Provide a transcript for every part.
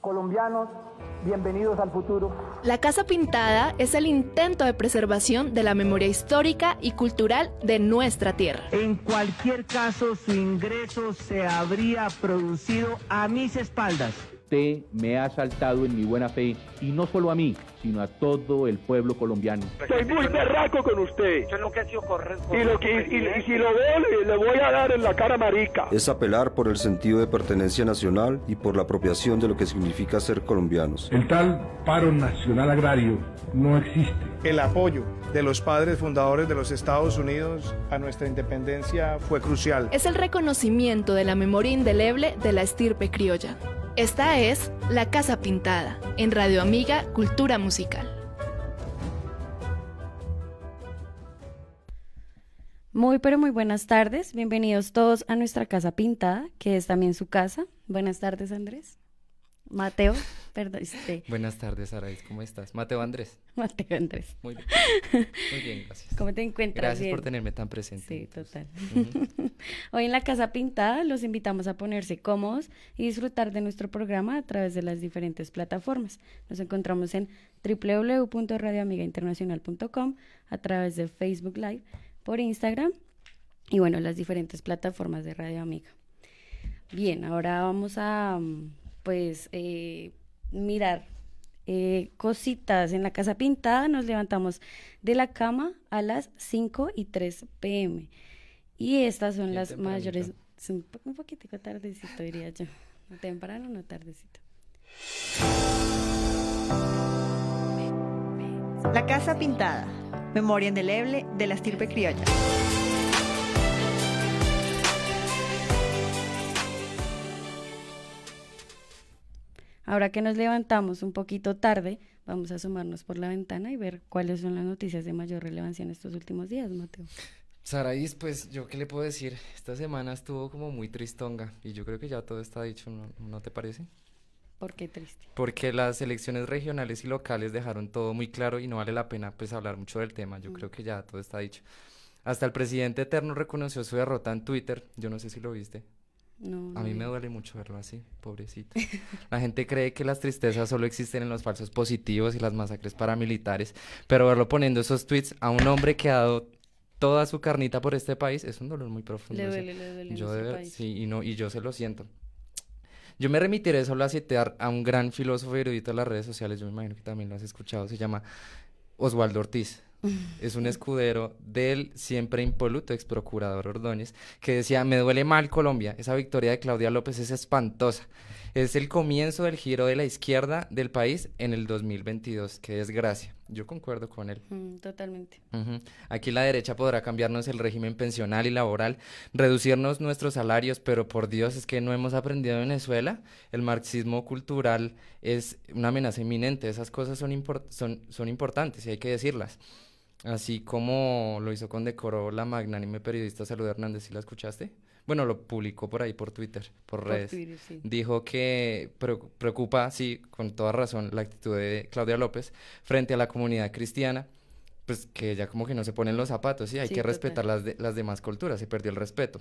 Colombianos, bienvenidos al futuro. La Casa Pintada es el intento de preservación de la memoria histórica y cultural de nuestra tierra. En cualquier caso, su ingreso se habría producido a mis espaldas. Usted me ha asaltado en mi buena fe, y no solo a mí, sino a todo el pueblo colombiano. Estoy muy berraco con usted. Yo nunca he sido correcto. Y si lo veo, le voy a dar en la cara marica. Es apelar por el sentido de pertenencia nacional y por la apropiación de lo que significa ser colombianos. El tal paro nacional agrario no existe. El apoyo de los padres fundadores de los Estados Unidos a nuestra independencia fue crucial. Es el reconocimiento de la memoria indeleble de la estirpe criolla. Esta es La Casa Pintada, en Radio Amiga Cultura Musical. Muy pero muy buenas tardes, bienvenidos todos a nuestra Casa Pintada, que es también su casa. Buenas tardes, Andrés. Mateo, perdón. Buenas tardes, Araís, ¿cómo estás? Mateo Andrés. Mateo Andrés. Muy bien, gracias. ¿Cómo te encuentras? Gracias Bien. Por tenerme tan presente. Sí, total. Hoy en la Casa Pintada los invitamos a ponerse cómodos y disfrutar de nuestro programa a través de las diferentes plataformas. Nos encontramos en www.radioamigainternacional.com, a través de Facebook Live, por Instagram y bueno, las diferentes plataformas de Radio Amiga. Bien, ahora vamos a mirar cositas en la Casa Pintada. Nos levantamos de la cama a las 5:03 p.m. y estas son las mayores, un poquitico tardecito diría yo, no temprano, no tardecito. La Casa Pintada, memoria indeleble de la estirpe criolla. Ahora que nos levantamos un poquito tarde, vamos a asomarnos por la ventana y ver cuáles son las noticias de mayor relevancia en estos últimos días, Mateo. Saraís, pues yo qué le puedo decir, esta semana estuvo como muy tristonga y yo creo que ya todo está dicho, ¿no te parece? ¿Por qué triste? Porque las elecciones regionales y locales dejaron todo muy claro y no vale la pena pues hablar mucho del tema, yo creo que ya todo está dicho. Hasta el presidente eterno reconoció su derrota en Twitter, yo no sé si lo viste. No, a mí me duele mucho verlo así, pobrecito. La gente cree que las tristezas solo existen en los falsos positivos y las masacres paramilitares, pero verlo poniendo esos tweets a un hombre que ha dado toda su carnita por este país es un dolor muy profundo. Le duele yo en país. Sí, y yo se lo siento. Yo me remitiré solo a citar a un gran filósofo y erudito de las redes sociales, yo me imagino que también lo has escuchado, se llama Osvaldo Ortiz. Es un escudero del siempre impoluto ex procurador Ordóñez, que decía: me duele mal Colombia, esa victoria de Claudia López es espantosa, es el comienzo del giro de la izquierda del país en el 2022, qué desgracia. Yo concuerdo con él. Totalmente. Aquí la derecha podrá cambiarnos el régimen pensional y laboral, reducirnos nuestros salarios, pero por Dios, es que no hemos aprendido en Venezuela. El marxismo cultural es una amenaza inminente, esas cosas son importantes y hay que decirlas. Así como lo hizo con decoro la magnánime periodista Salud Hernández, ¿sí la escuchaste? Bueno, lo publicó por ahí por Twitter, por redes. Twitter, sí. Dijo que preocupa, sí, con toda razón, la actitud de Claudia López frente a la comunidad cristiana, pues que ella como que no se pone en los zapatos, sí, hay que respetar las demás culturas, se perdió el respeto.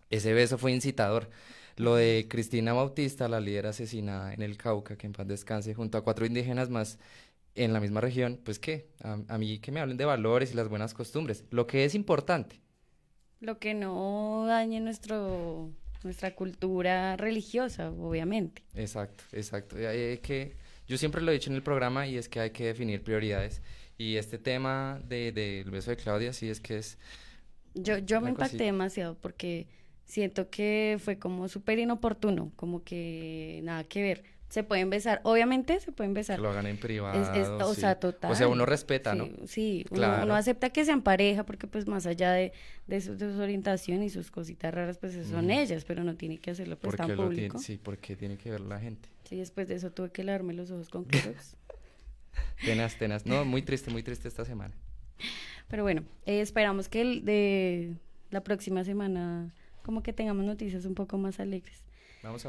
Ese beso fue incitador. Lo de Cristina Bautista, la líder asesinada en el Cauca, que en paz descanse, junto a 4 indígenas más en la misma región, pues que a mí que me hablen de valores y las buenas costumbres, lo que es importante. Lo que no dañe nuestra cultura religiosa, obviamente. Exacto. Yo siempre lo he dicho en el programa y es que hay que definir prioridades. Y este tema del beso de Claudia, sí es que es... Yo me impacté demasiado porque siento que fue como súper inoportuno, como que nada que ver. Se pueden besar, obviamente se pueden besar. Que lo hagan en privado. O sea, total. O sea, uno respeta, ¿no? Sí, claro. uno acepta que sean pareja porque pues más allá de su orientación y sus cositas raras, pues son ellas, pero no tiene que hacerlo pues tan público. Porque tiene que ver la gente. Sí, después de eso tuve que lavarme los ojos con Clorox. Tenaz. No, muy triste esta semana. Pero bueno, esperamos que de la próxima semana como que tengamos noticias un poco más alegres. Vamos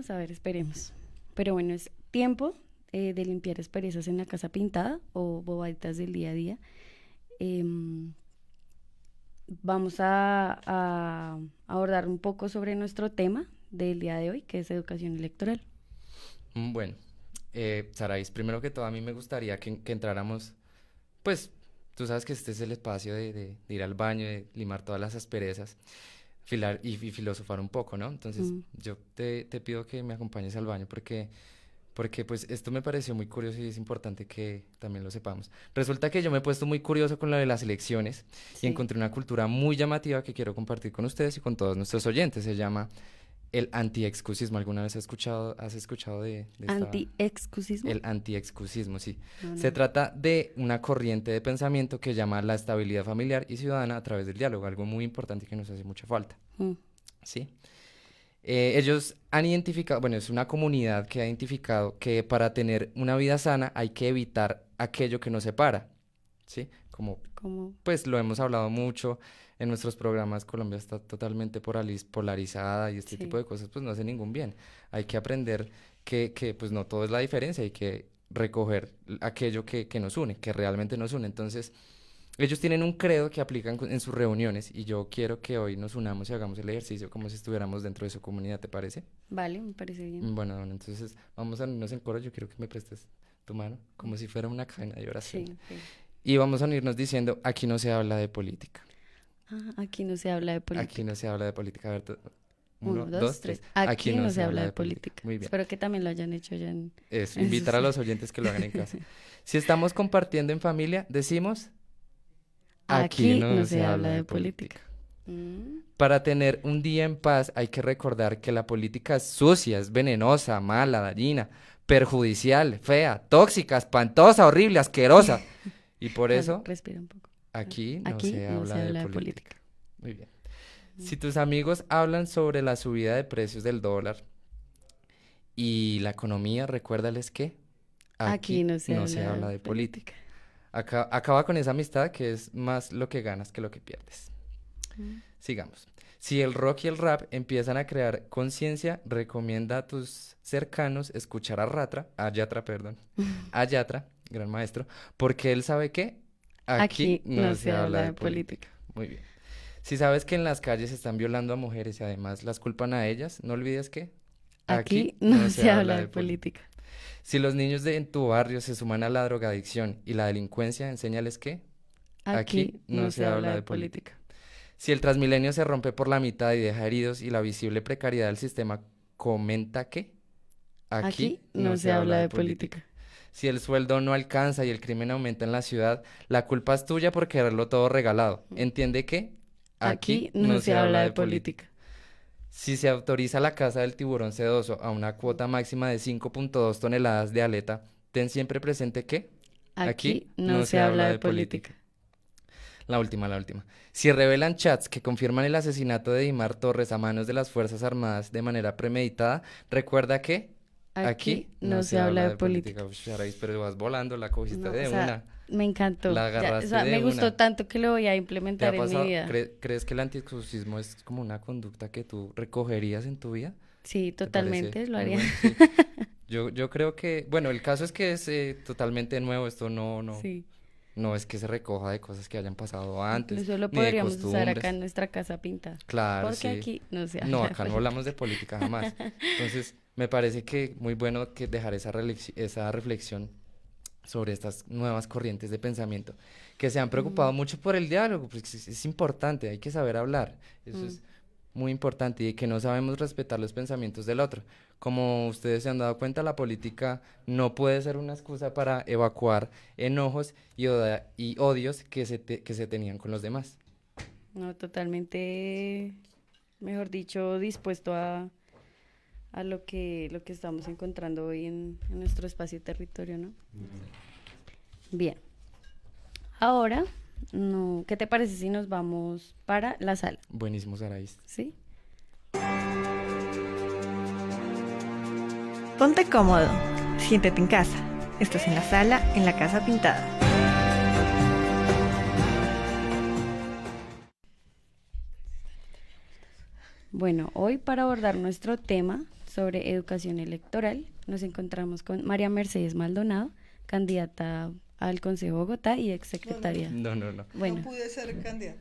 a ver, esperemos. Pero bueno, es tiempo de limpiar asperezas en la Casa Pintada o bobaditas del día a día. Vamos a abordar un poco sobre nuestro tema del día de hoy, que es educación electoral. Bueno, Saraís, primero que todo a mí me gustaría que entráramos, pues tú sabes que este es el espacio de ir al baño, de limar todas las asperezas, y filosofar un poco, ¿no? Entonces yo te pido que me acompañes al baño porque pues esto me pareció muy curioso y es importante que también lo sepamos. Resulta que yo me he puesto muy curioso con lo de las elecciones y encontré una cultura muy llamativa que quiero compartir con ustedes y con todos nuestros oyentes. Se llama el antiexcusismo. ¿Alguna vez has escuchado de ¿Antiexcusismo? El antiexcusismo, sí. No. Se trata de una corriente de pensamiento que llama la estabilidad familiar y ciudadana a través del diálogo, algo muy importante que nos hace mucha falta. ¿Sí? Ellos han identificado, bueno, es una comunidad que ha identificado que para tener una vida sana hay que evitar aquello que nos separa, ¿sí? Como pues lo hemos hablado mucho en nuestros programas. Colombia está totalmente polarizada y este tipo de cosas pues no hace ningún bien. Hay que aprender que pues no todo es la diferencia, hay que recoger aquello que nos une, que realmente nos une. Entonces, ellos tienen un credo que aplican en sus reuniones y yo quiero que hoy nos unamos y hagamos el ejercicio como si estuviéramos dentro de su comunidad, ¿te parece? Vale, me parece bien. Bueno, entonces vamos a unirnos en coro. Yo quiero que me prestes tu mano como si fuera una cadena de oración. Sí. Y vamos a unirnos diciendo, aquí no se habla de política. Aquí no se habla de política. Aquí no se habla de política. A ver, 1, 2, 3. Aquí no se habla de política. Muy bien. Espero que también lo hayan hecho ya en... Eso, invitar a los oyentes que lo hagan en casa. Si estamos compartiendo en familia, decimos... Aquí no se habla de política. Para tener un día en paz hay que recordar que la política es sucia, es venenosa, mala, dañina, perjudicial, fea, tóxica, espantosa, horrible, asquerosa. Y por eso, respira un poco. Aquí no se habla de política. Muy bien. Si tus amigos hablan sobre la subida de precios del dólar y la economía, recuérdales que aquí no se habla de política. Acaba con esa amistad que es más lo que ganas que lo que pierdes. Sigamos. Si el rock y el rap empiezan a crear conciencia, recomienda a tus cercanos escuchar a Yatra, gran maestro, porque él sabe que aquí no se habla de política. Muy bien. Si sabes que en las calles se están violando a mujeres y además las culpan a ellas, no olvides que aquí no se habla de política. Si los niños en tu barrio se suman a la drogadicción y la delincuencia, enséñales que aquí no se habla de política. Si el Transmilenio se rompe por la mitad y deja heridos y la visible precariedad del sistema, comenta que aquí no se habla de política. Si el sueldo no alcanza y el crimen aumenta en la ciudad, la culpa es tuya por quererlo todo regalado. Entiende que aquí no se habla de política. Si se autoriza la caza del tiburón sedoso a una cuota máxima de 5.2 toneladas de aleta, ten siempre presente que aquí no se habla de política. La última. Si revelan chats que confirman el asesinato de Dimar Torres a manos de las Fuerzas Armadas de manera premeditada, recuerda que aquí no se habla de política. Pero vas volando, la cogiste de una. Me encantó. La agarraste me gustó tanto que lo voy a implementar en mi vida. ¿Crees que el antiexcusismo es como una conducta que tú recogerías en tu vida? Sí, totalmente, lo haría. Bueno, sí. Yo creo que, bueno, el caso es que es totalmente nuevo, esto no es que se recoja de cosas que hayan pasado antes. Incluso lo podríamos usar acá en nuestra casa pintada. Claro, porque aquí no se habla. No, acá no hablamos de política jamás. Entonces, me parece que muy bueno que dejar esa reflexión sobre estas nuevas corrientes de pensamiento que se han preocupado mucho por el diálogo, porque es importante, hay que saber hablar, eso es muy importante, y que no sabemos respetar los pensamientos del otro. Como ustedes se han dado cuenta, la política no puede ser una excusa para evacuar enojos y odios que se tenían con los demás. No, totalmente, mejor dicho, dispuesto a lo que estamos encontrando hoy en nuestro espacio y territorio, ¿no? Bien. Ahora, ¿qué te parece si nos vamos para la sala? Buenísimo, Saraís. ¿Sí? Ponte cómodo, siéntete en casa. Estás en la sala, en la casa pintada. Bueno, hoy para abordar nuestro tema sobre educación electoral, nos encontramos con María Mercedes Maldonado, candidata al Consejo de Bogotá y exsecretaria. No. Bueno. No pude ser candidata.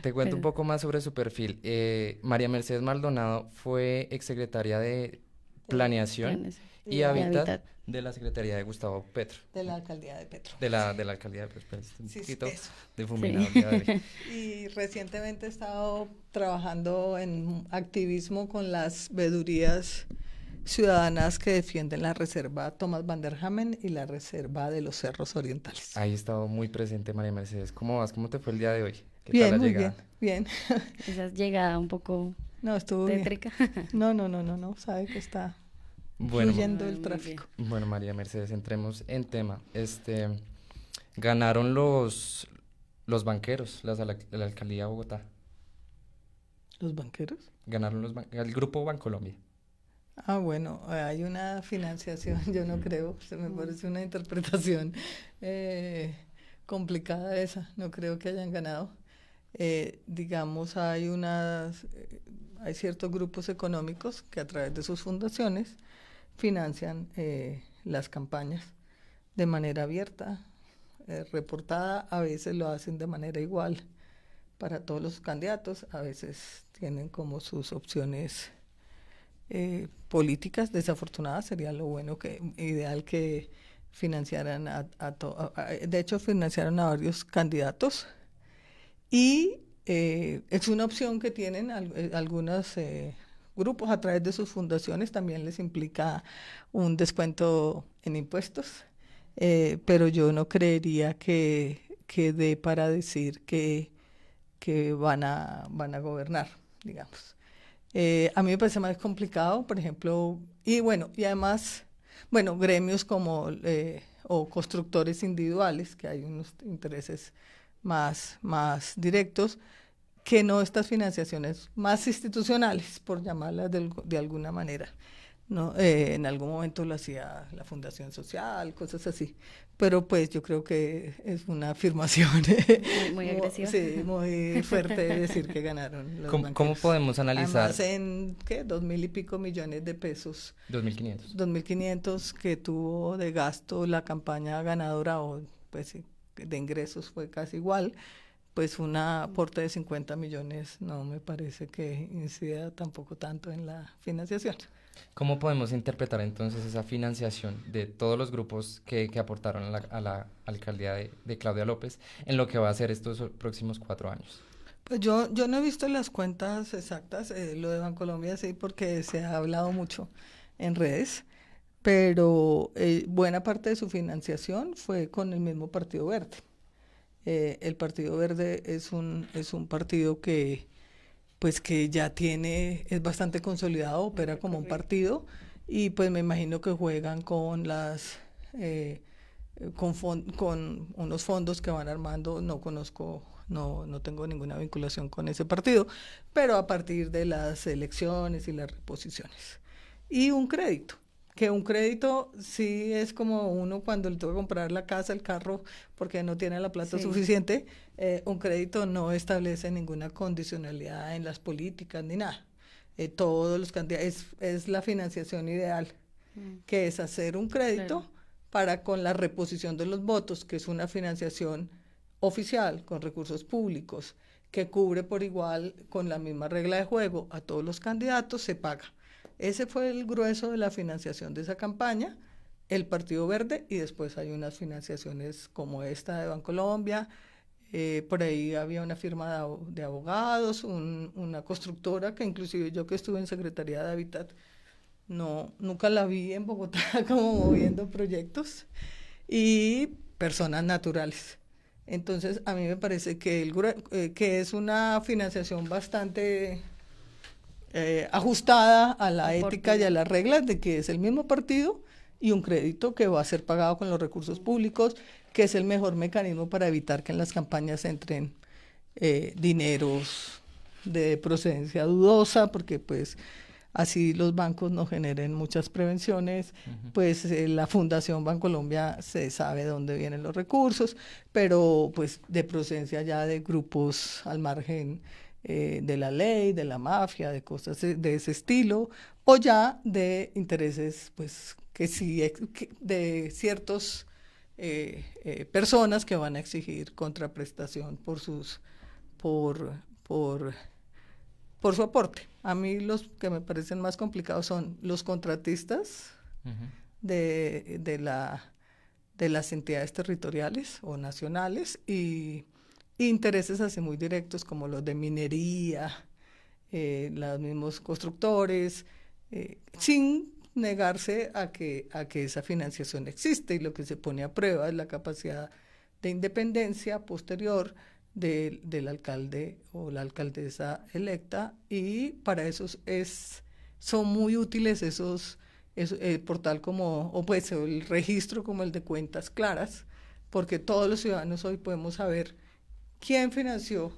Te cuento un poco más sobre su perfil. María Mercedes Maldonado fue exsecretaria de Planeación y Hábitat de la Secretaría de Gustavo Petro. De la Alcaldía de Petro. De la Alcaldía de Petro. Sí, eso. Difuminado. Sí. Y recientemente he estado trabajando en activismo con las veedurías ciudadanas que defienden la reserva Thomas van der Hamen y la reserva de los Cerros Orientales. Ahí he estado muy presente, María Mercedes. ¿Cómo vas? ¿Cómo te fue el día de hoy? ¿Qué bien, tal la muy llegada? bien. Esa llegada un poco estuvo tétrica. Bien. No, sabe que está fluyendo el tráfico. Bueno, María Mercedes, entremos en tema. Ganaron los banqueros, la Alcaldía de Bogotá. ¿Los banqueros? Ganaron el Grupo Bancolombia. Bueno, hay una financiación, yo no creo, se me parece una interpretación complicada esa, no creo que hayan ganado. Digamos, hay ciertos grupos económicos que a través de sus fundaciones financian las campañas de manera abierta, reportada, a veces lo hacen de manera igual para todos los candidatos, a veces tienen como sus opciones políticas desafortunadas. Sería lo bueno, ideal que financiaran de hecho financiaron a varios candidatos y es una opción que tienen algunos grupos a través de sus fundaciones. También les implica un descuento en impuestos, pero yo no creería que dé para decir que van a gobernar, digamos. A mí me parece más complicado, por ejemplo, y además, gremios como o constructores individuales, que hay unos intereses más directos, que no estas financiaciones más institucionales, por llamarlas de alguna manera. ¿No? En algún momento lo hacía la Fundación Social, cosas así, pero pues yo creo que es una afirmación muy agresiva. Sí, muy fuerte decir que ganaron los banqueros. ¿Cómo podemos analizar? Además en, 2.000 y pico millones de pesos. 2.500. 2.500 que tuvo de gasto la campaña ganadora, o pues de ingresos fue casi igual. Pues un aporte de 50 millones no me parece que incida tampoco tanto en la financiación. ¿Cómo podemos interpretar entonces esa financiación de todos los grupos que aportaron a la alcaldía de Claudia López en lo que va a ser estos próximos 4 años? Pues yo no he visto las cuentas exactas, lo de Bancolombia sí, porque se ha hablado mucho en redes, pero buena parte de su financiación fue con el mismo Partido Verde. El Partido Verde es un partido que ya es bastante consolidado, opera como un partido, y pues me imagino que juegan con con unos fondos que van armando. No conozco, no tengo ninguna vinculación con ese partido, pero a partir de las elecciones y las reposiciones. Y un crédito sí es como uno cuando le toca comprar la casa, el carro, porque no tiene la plata suficiente. Un crédito no establece ninguna condicionalidad en las políticas ni nada. Todos los candidatos, es la financiación ideal, que es hacer un crédito para con la reposición de los votos, que es una financiación oficial con recursos públicos, que cubre por igual, con la misma regla de juego, a todos los candidatos, se paga. Ese fue el grueso de la financiación de esa campaña, el Partido Verde, y después hay unas financiaciones como esta de Bancolombia. Por ahí había una firma de abogados, una constructora, que inclusive yo que estuve en Secretaría de Hábitat, nunca la vi en Bogotá como moviendo proyectos, y personas naturales. Entonces a mí me parece que es una financiación bastante ajustada a la ética y a las reglas de que es el mismo partido, y un crédito que va a ser pagado con los recursos públicos, que es el mejor mecanismo para evitar que en las campañas entren dineros de procedencia dudosa, porque pues así los bancos no generen muchas prevenciones. Pues la Fundación Bancolombia se sabe dónde vienen los recursos, pero pues de procedencia ya de grupos al margen de la ley, de la mafia, de cosas de ese estilo, o ya de intereses, pues que sí, de ciertos personas que van a exigir contraprestación por por su aporte. A mí los que me parecen más complicados son los contratistas de las entidades territoriales o nacionales y intereses así muy directos como los de minería, los mismos constructores, sin negarse a que esa financiación existe, y lo que se pone a prueba es la capacidad de independencia posterior del alcalde o la alcaldesa electa, y para eso son muy útiles esos portal como, o pues el registro como el de cuentas claras, porque todos los ciudadanos hoy podemos saber quién financió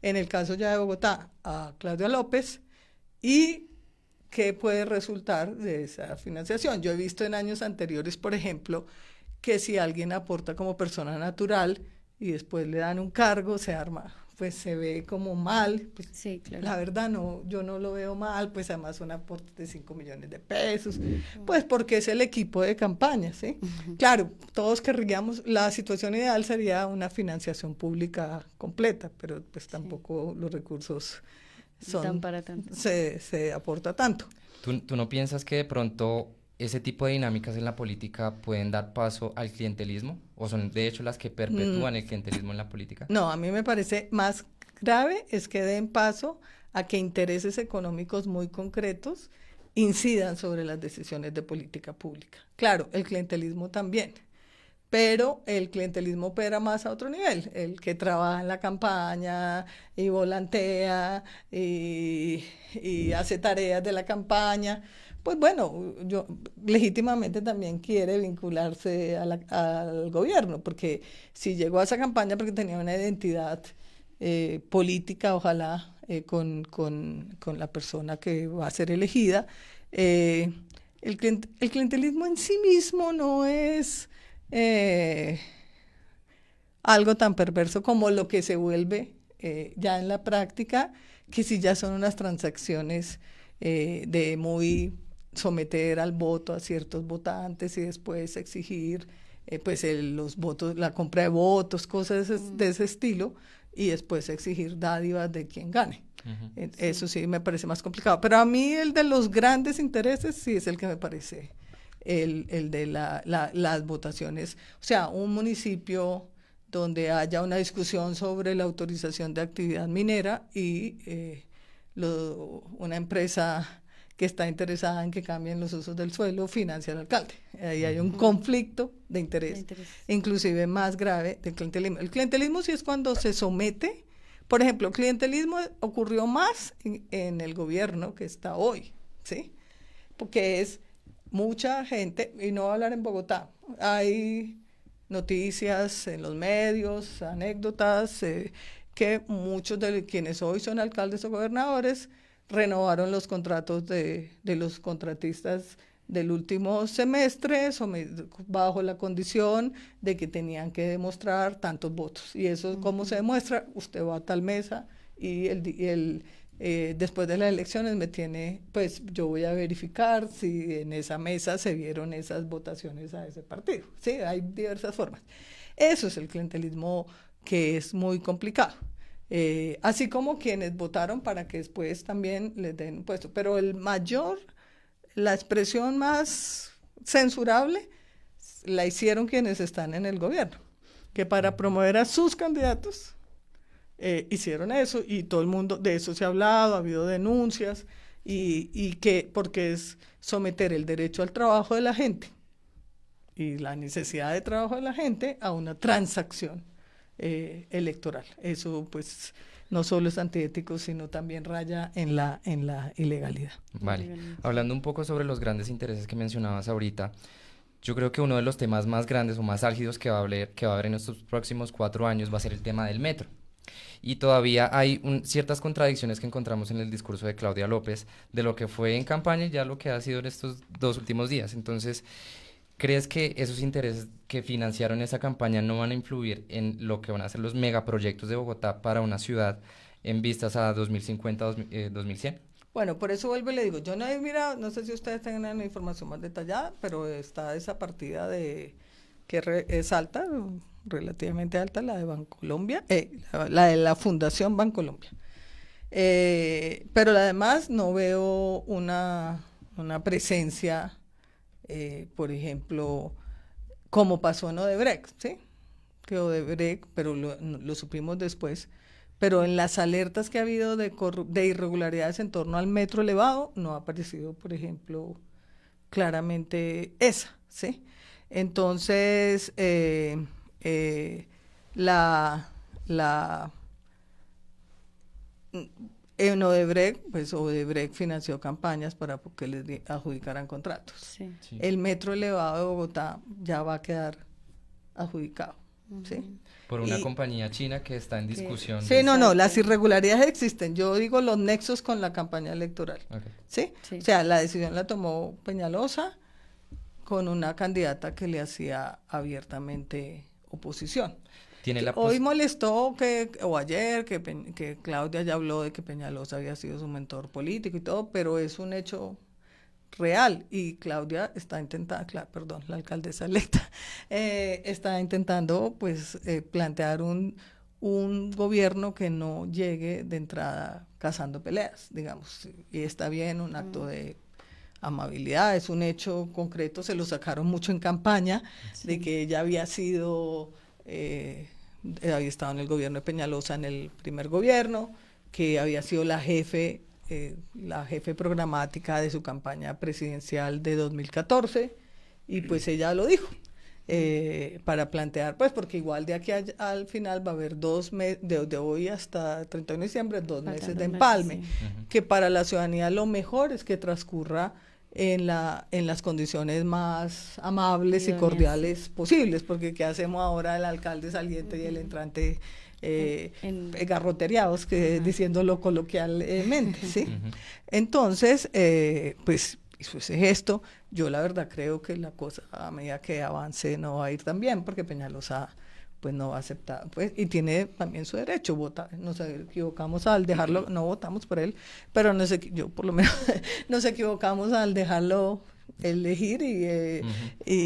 en el caso ya de Bogotá, a Claudia López, y qué puede resultar de esa financiación. Yo he visto en años anteriores, por ejemplo, que si alguien aporta como persona natural y después le dan un cargo, se arma, pues se ve como mal. Pues, sí, claro. La verdad, yo no lo veo mal, pues además un aporte de 5 millones de pesos, pues porque es el equipo de campaña, ¿sí? Claro, todos querríamos, la situación ideal sería una financiación pública completa, pero pues tampoco los recursos son para tanto. Se aporta tanto. ¿Tú no piensas que de pronto ese tipo de dinámicas en la política pueden dar paso al clientelismo? ¿O son de hecho las que perpetúan el clientelismo en la política? No, a mí me parece más grave es que den paso a que intereses económicos muy concretos incidan sobre las decisiones de política pública. Claro, el clientelismo también, pero el clientelismo opera más a otro nivel, el que trabaja en la campaña y volantea y hace tareas de la campaña, pues bueno, yo legítimamente también quiere vincularse al gobierno, porque si llegó a esa campaña porque tenía una identidad política, ojalá, con la persona que va a ser elegida. El clientelismo en sí mismo no es algo tan perverso como lo que se vuelve ya en la práctica, que si ya son unas transacciones de muy someter al voto a ciertos votantes y después exigir pues los votos, la compra de votos, cosas de ese estilo, y después exigir dádivas de quien gane. Eso sí me parece más complicado, pero a mí el de los grandes intereses sí es el que me parece el de las votaciones, o sea, un municipio donde haya una discusión sobre la autorización de actividad minera y una empresa que está interesada en que cambien los usos del suelo financia al alcalde. Ahí hay un conflicto de interés, inclusive más grave del clientelismo. El clientelismo sí es cuando se somete, por ejemplo, el clientelismo ocurrió más en el gobierno que está hoy, ¿sí? Porque es mucha gente, y no voy a hablar en Bogotá, hay noticias en los medios, anécdotas, que muchos de quienes hoy son alcaldes o gobernadores renovaron los contratos de los contratistas del último semestre bajo la condición de que tenían que demostrar tantos votos. Y eso, ¿cómo se demuestra? Usted va a tal mesa y después de las elecciones pues yo voy a verificar si en esa mesa se vieron esas votaciones a ese partido. Sí, hay diversas formas. Eso es el clientelismo, que es muy complicado. Así como quienes votaron para que después también les den un puesto. Pero la expresión más censurable la hicieron quienes están en el gobierno, que para promover a sus candidatos hicieron eso, y todo el mundo, de eso se ha hablado, ha habido denuncias, porque es someter el derecho al trabajo de la gente y la necesidad de trabajo de la gente a una transacción electoral. Eso pues no solo es antiético, sino también raya en la ilegalidad. Vale, hablando un poco sobre los grandes intereses que mencionabas ahorita, yo creo que uno de los temas más grandes o más álgidos que va a haber en estos próximos 4 años va a ser el tema del metro. Y todavía hay ciertas contradicciones que encontramos en el discurso de Claudia López de lo que fue en campaña y ya lo que ha sido en estos 2 últimos días. Entonces, ¿crees que esos intereses que financiaron esa campaña no van a influir en lo que van a ser los megaproyectos de Bogotá para una ciudad en vistas a 2050, 2100? Bueno, por eso vuelvo y le digo, yo no he mirado, no sé si ustedes tengan información más detallada, pero está esa partida que es alta, relativamente alta, la de Bancolombia, la de la Fundación Bancolombia. Pero además no veo una presencia, por ejemplo, como pasó en Odebrecht, ¿sí? Que Odebrecht, pero lo supimos después, pero en las alertas que ha habido de irregularidades en torno al metro elevado, no ha aparecido, por ejemplo, claramente esa, ¿sí? Entonces, en Odebrecht, pues Odebrecht financió campañas para que les adjudicaran contratos. Sí. Sí. El metro elevado de Bogotá ya va a quedar adjudicado, ¿sí? Por una compañía china que está en discusión. Sí, no, las irregularidades existen. Yo digo los nexos con la campaña electoral, Okay. ¿sí? Sí. O sea, la decisión la tomó Peñalosa con una candidata que le hacía abiertamente oposición. Hoy molestó o ayer que Claudia ya habló de que Peñalosa había sido su mentor político y todo, pero es un hecho real y Claudia está intentando, la alcaldesa electa, está intentando pues plantear un gobierno que no llegue de entrada cazando peleas, digamos, y está bien, un acto de amabilidad, es un hecho concreto, se lo sacaron mucho en campaña, de que ella había sido, había estado en el gobierno de Peñalosa en el primer gobierno, que había sido la jefe programática de su campaña presidencial de 2014, y pues ella lo dijo, para plantear, pues porque igual de aquí al final va a haber 2 meses, de hoy hasta 31 de diciembre, 2 meses de empalme, que para la ciudadanía lo mejor es que transcurra en las condiciones más amables y cordiales posibles, porque ¿qué hacemos ahora el alcalde saliente y el entrante garrotereados, diciéndolo coloquialmente, ¿sí? Entonces, pues hizo ese gesto. Yo la verdad creo que la cosa a medida que avance no va a ir tan bien, porque Peñalosa pues no va a aceptar, pues, y tiene también su derecho a votar. Nos equivocamos al dejarlo, no votamos por él, pero yo por lo menos nos equivocamos al dejarlo elegir y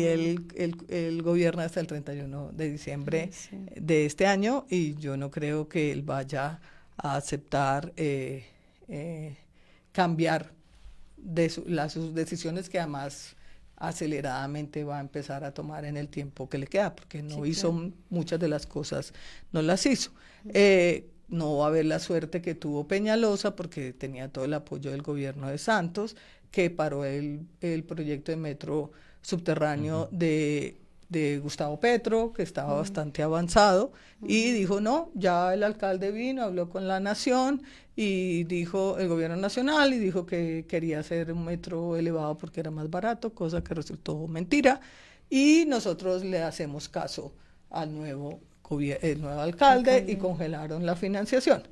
él gobierna hasta el 31 de diciembre de este año, y yo no creo que él vaya a aceptar cambiar sus decisiones, que además aceleradamente va a empezar a tomar en el tiempo que le queda, porque no hizo muchas de las cosas, no las hizo. No va a haber la suerte que tuvo Peñalosa, porque tenía todo el apoyo del gobierno de Santos, que paró el proyecto de metro subterráneo de Gustavo Petro, que estaba bastante avanzado, y dijo, no, ya el alcalde vino, habló con la nación, y dijo el gobierno nacional, y dijo que quería hacer un metro elevado porque era más barato, cosa que resultó mentira, y nosotros le hacemos caso al nuevo alcalde y congelaron la financiación.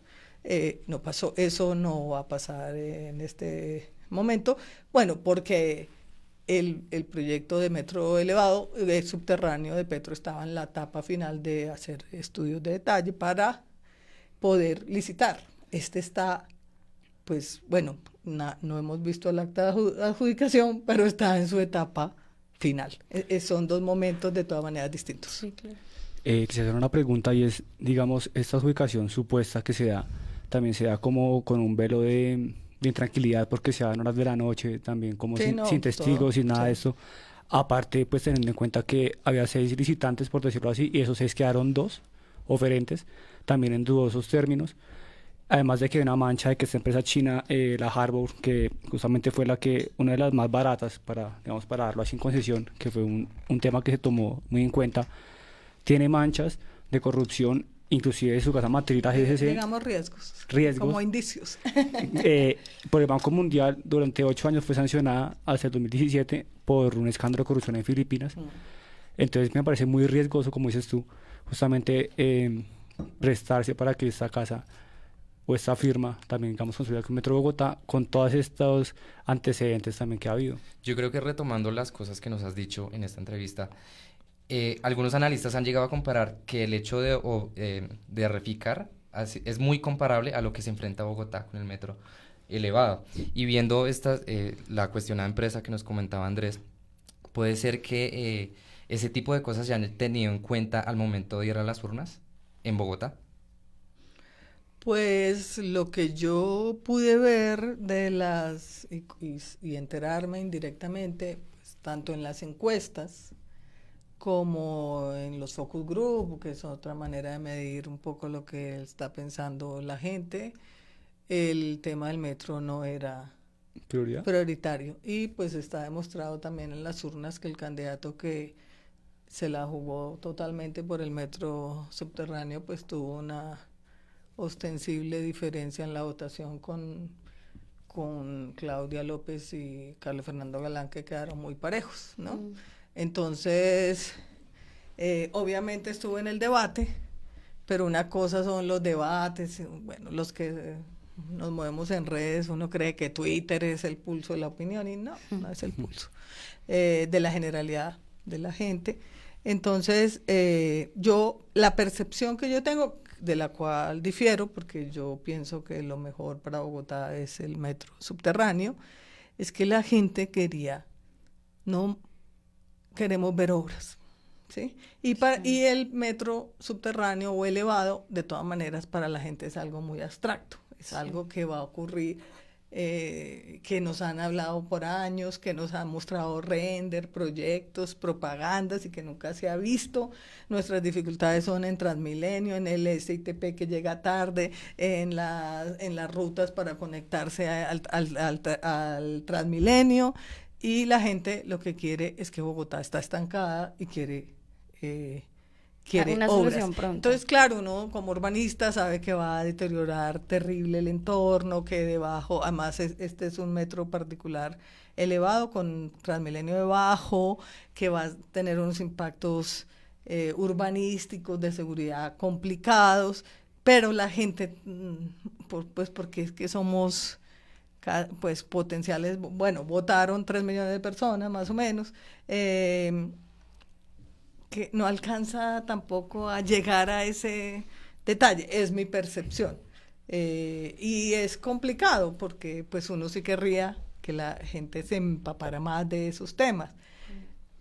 No pasó, eso no va a pasar en este momento, bueno, porque el proyecto de metro elevado subterráneo de Petro estaba en la etapa final de hacer estudios de detalle para poder licitar. Este está, pues bueno, no hemos visto el acta de adjudicación, pero está en su etapa final. Son 2 momentos de todas maneras distintos. Sí, claro. Quisiera hacer una pregunta, y es, digamos, esta adjudicación supuesta que se da, también se da como con un velo de intranquilidad, porque se da en horas de la noche, también como sin testigos, sin nada de esto. Aparte, pues teniendo en cuenta que había 6 licitantes, por decirlo así, y esos 6 quedaron 2 oferentes, también en dudosos términos. Además de que hay una mancha de que esta empresa china, la Harbour, que justamente fue una de las más baratas para darlo así en concesión, que fue un tema que se tomó muy en cuenta, tiene manchas de corrupción, inclusive de su casa matriz, la GCC. Digamos riesgos. Como indicios. Por el Banco Mundial, durante 8 años fue sancionada hasta el 2017 por un escándalo de corrupción en Filipinas. Entonces me parece muy riesgoso, como dices tú, justamente prestarse para que esta casa o esta firma también, digamos, construida con Metro Bogotá, con todos estos antecedentes también que ha habido. Yo creo que retomando las cosas que nos has dicho en esta entrevista, algunos analistas han llegado a comparar que el hecho de Reficar es muy comparable a lo que se enfrenta Bogotá con el metro elevado. Y viendo la cuestionada empresa que nos comentaba Andrés, puede ser que ese tipo de cosas se han tenido en cuenta al momento de ir a las urnas en Bogotá. Pues lo que yo pude ver de y enterarme indirectamente, pues, tanto en las encuestas como en los focus group, que es otra manera de medir un poco lo que está pensando la gente, el tema del metro no era prioritario. Y pues está demostrado también en las urnas que el candidato que se la jugó totalmente por el metro subterráneo, pues tuvo una ostensible diferencia en la votación con Claudia López y Carlos Fernando Galán, que quedaron muy parejos, ¿no? Entonces, obviamente estuvo en el debate, pero una cosa son los debates, bueno, los que nos movemos en redes, uno cree que Twitter es el pulso de la opinión, y no es el pulso de la generalidad de la gente. Entonces, la percepción que yo tengo, de la cual difiero, porque yo pienso que lo mejor para Bogotá es el metro subterráneo, es que la gente no queremos ver obras, ¿sí? Y el metro subterráneo o elevado, de todas maneras, para la gente es algo muy abstracto, es algo que va a ocurrir, que nos han hablado por años, que nos han mostrado render, proyectos, propagandas y que nunca se ha visto. Nuestras dificultades son en Transmilenio, en el SITP que llega tarde, en las rutas para conectarse al Transmilenio, y la gente lo que quiere es que Bogotá está estancada y quiere una obras. solución pronto. Entonces, claro, uno como urbanista sabe que va a deteriorar terrible el entorno, que debajo, además este es un metro particular elevado con Transmilenio debajo, que va a tener unos impactos urbanísticos de seguridad complicados, pero la gente, pues porque es que somos pues potenciales, bueno, votaron 3 millones de personas más o menos, que no alcanza tampoco a llegar a ese detalle, es mi percepción. Y es complicado porque pues uno sí querría que la gente se empapara más de esos temas.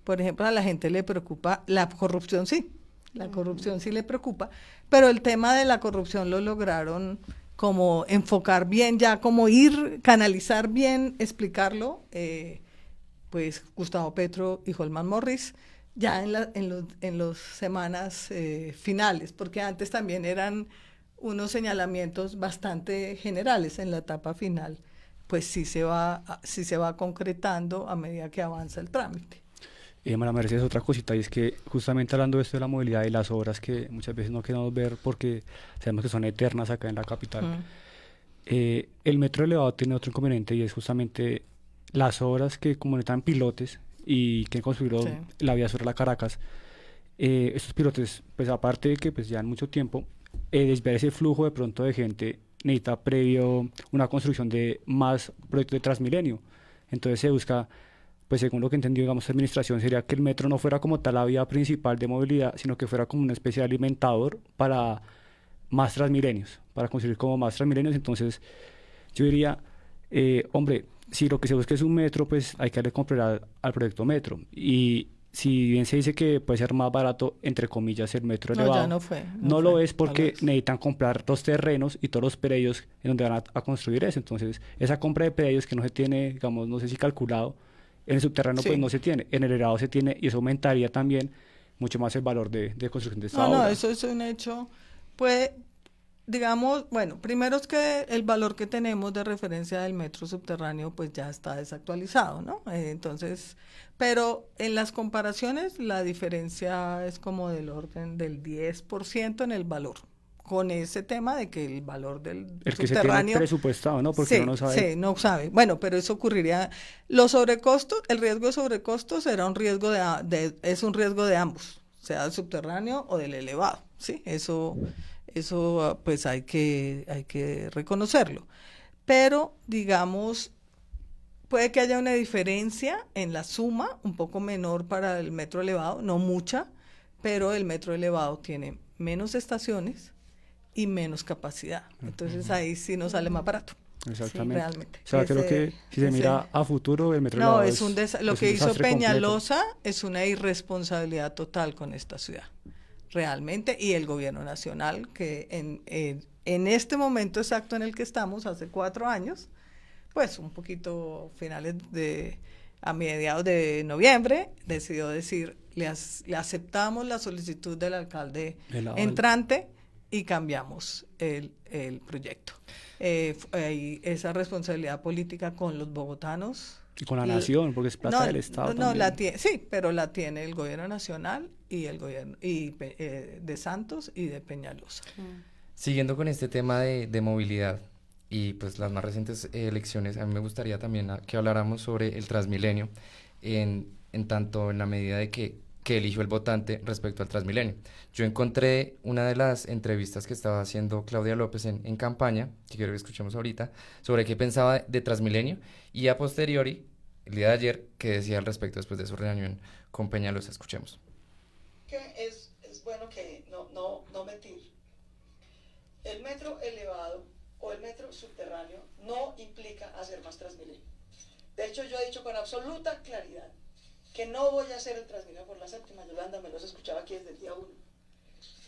Por ejemplo, a la gente le preocupa la corrupción, sí, la corrupción sí le preocupa, pero el tema de la corrupción lo lograron como enfocar bien, ya como canalizar bien, explicarlo, pues Gustavo Petro y Holman Morris, ya en las semanas finales, porque antes también eran unos señalamientos bastante generales. En la etapa final, pues sí se va concretando a medida que avanza el trámite. María Mercedes, otra cosita, y es que justamente hablando de esto de la movilidad y las obras que muchas veces no queremos ver porque sabemos que son eternas acá en la capital, el metro elevado tiene otro inconveniente, y es justamente las obras que comunican pilotes y que construyeron la vía sobre la Caracas. Estos pilotes, pues aparte de que pues llevan mucho tiempo, desviar ese flujo de pronto de gente necesita previo una construcción de más proyectos de Transmilenio. Entonces se busca, pues según lo que entendió, digamos, la administración, sería que el metro no fuera como tal la vía principal de movilidad, sino que fuera como una especie de alimentador para más Transmilenios, para construir como más Transmilenios. Entonces yo diría, hombre, si lo que se busca es un metro, pues hay que darle comprar al proyecto metro. Y si bien se dice que puede ser más barato, entre comillas, el metro elevado, ya no fue. No lo es porque necesitan comprar los terrenos y todos los predios en donde van a construir eso. Entonces, esa compra de predios que no se tiene, digamos, no sé si calculado, en el subterráneo pues no se tiene, en el elevado se tiene, y eso aumentaría también mucho más el valor de construcción de esta obra. No, eso es un hecho. Pues, digamos, bueno, primero es que el valor que tenemos de referencia del metro subterráneo pues ya está desactualizado, ¿no? Entonces, pero en las comparaciones la diferencia es como del orden del 10% en el valor, con ese tema de que el valor del el que subterráneo se tiene presupuestado, ¿no? Porque uno no sabe. Sí, no sabe. Bueno, pero eso ocurriría. Los sobrecostos, el riesgo de sobrecostos era un riesgo es un riesgo de ambos, sea del subterráneo o del elevado, ¿sí? Eso pues hay que reconocerlo. Pero, digamos, puede que haya una diferencia en la suma, un poco menor para el metro elevado, no mucha, pero el metro elevado tiene menos estaciones y menos capacidad. Entonces ahí sí nos sale más barato. Exactamente. Sí, realmente. O sea, creo que si se mira a futuro, el metro elevado lo que hizo Peñalosa es una irresponsabilidad total con esta ciudad. Realmente, y el gobierno nacional, que en este momento exacto en el que estamos, hace 4 años, pues un poquito a mediados de noviembre, decidió decir, le aceptamos la solicitud del alcalde entrante y cambiamos el proyecto. Esa responsabilidad política con los bogotanos. Y con la nación, porque es plata del Estado también. Sí, pero la tiene el gobierno nacional y el gobierno de Santos y de Peñalosa. Siguiendo con este tema de movilidad y pues las más recientes elecciones, a mí me gustaría también que habláramos sobre el Transmilenio, en tanto en la medida de que eligió el votante respecto al Transmilenio. Yo encontré una de las entrevistas que estaba haciendo Claudia López en campaña, que quiero que escuchemos ahorita, sobre qué pensaba de Transmilenio, y a posteriori, el día de ayer, qué decía al respecto después de su reunión con Peñalosa. Escuchemos. Que es bueno que no mentir. El metro elevado o el metro subterráneo no implica hacer más Transmilenio. De hecho, yo he dicho con absoluta claridad que no voy a hacer el Transmilenio por la séptima. Yolanda me los escuchaba aquí desde el día 1.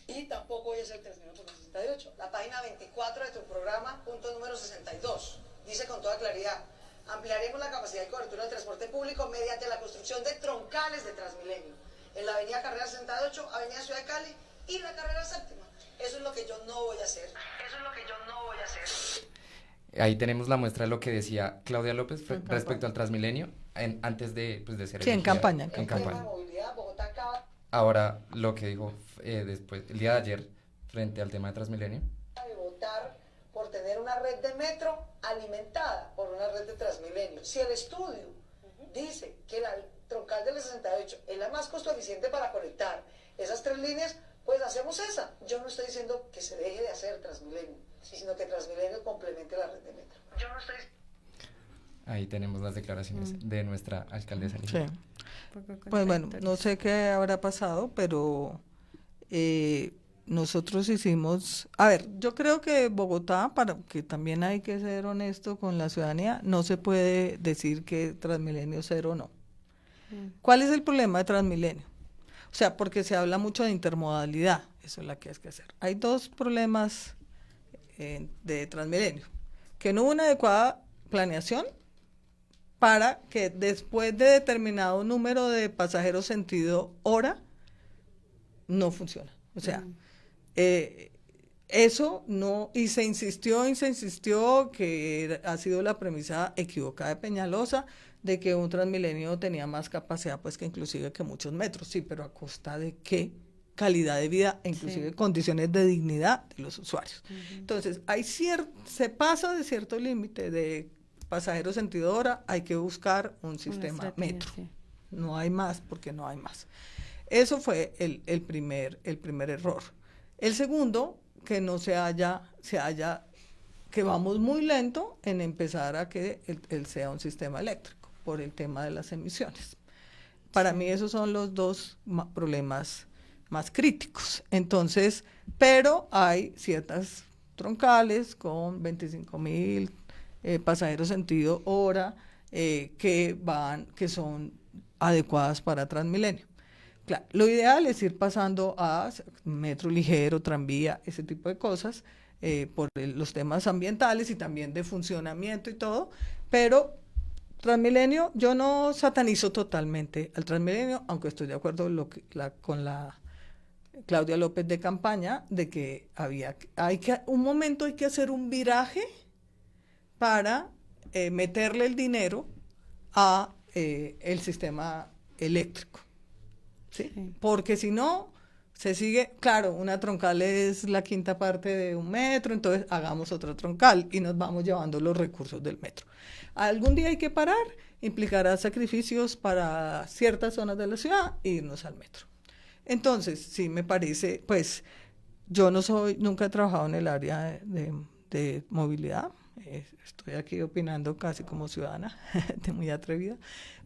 Y tampoco voy a hacer el Transmilenio por la 68. La página 24 de tu programa, punto número 62, dice con toda claridad: ampliaremos la capacidad de cobertura del transporte público mediante la construcción de troncales de Transmilenio en la avenida Carrera 68, avenida Ciudad de Cali y la Carrera Séptima. Eso es lo que yo no voy a hacer. Ahí tenemos la muestra de lo que decía Claudia López respecto al Transmilenio antes de ser elegida. En campaña. Ahora, lo que dijo después, el día de ayer, frente al tema de Transmilenio. De votar por tener una red de metro alimentada por una red de Transmilenio. Si el estudio dice que la troncal de la 68 es la más costo eficiente para conectar esas 3 líneas, pues hacemos esa. Yo no estoy diciendo que se deje de hacer Transmilenio, sino que Transmilenio complemente la red de metro. Yo no estoy... Ahí tenemos las declaraciones de nuestra alcaldesa. Sí. Pues bueno, no sé qué habrá pasado, pero nosotros hicimos... A ver, yo creo que Bogotá, para que también hay que ser honesto con la ciudadanía, no se puede decir que Transmilenio es cero o no. ¿Cuál es el problema de Transmilenio? O sea, porque se habla mucho de intermodalidad, eso es la que hay que hacer. Hay 2 problemas de Transmilenio: que no hubo una adecuada planeación para que después de determinado número de pasajeros sentido hora, no funciona. O sea, eso no, y se insistió que ha sido la premisa equivocada de Peñalosa, de que un Transmilenio tenía más capacidad pues que inclusive que muchos metros, sí, pero a costa de qué calidad de vida e inclusive condiciones de dignidad de los usuarios. Entonces, se pasa de cierto límite de pasajeros sentido hora, hay que buscar un sistema metro. Sí. No hay más, porque no hay más. Eso fue el primer error. El segundo, que no que vamos muy lento en empezar a que él sea un sistema eléctrico por el tema de las emisiones. Para mí esos son los 2 problemas más críticos. Entonces, pero hay ciertas troncales con 25.000 pasajeros sentido hora que son adecuadas para Transmilenio. Claro, lo ideal es ir pasando a metro ligero, tranvía, ese tipo de cosas, por los temas ambientales y también de funcionamiento y todo, pero Transmilenio, yo no satanizo totalmente al Transmilenio, aunque estoy de acuerdo con la Claudia López de campaña, de que un momento hay que hacer un viraje para meterle el dinero a el sistema eléctrico, ¿sí? Porque si no, se sigue, claro, una troncal es la 1/5 parte de un metro, entonces hagamos otra troncal y nos vamos llevando los recursos del metro. Algún día hay que parar, implicará sacrificios para ciertas zonas de la ciudad e irnos al metro. Entonces, sí me parece, pues, yo nunca he trabajado en el área de movilidad, estoy aquí opinando casi como ciudadana, muy atrevida,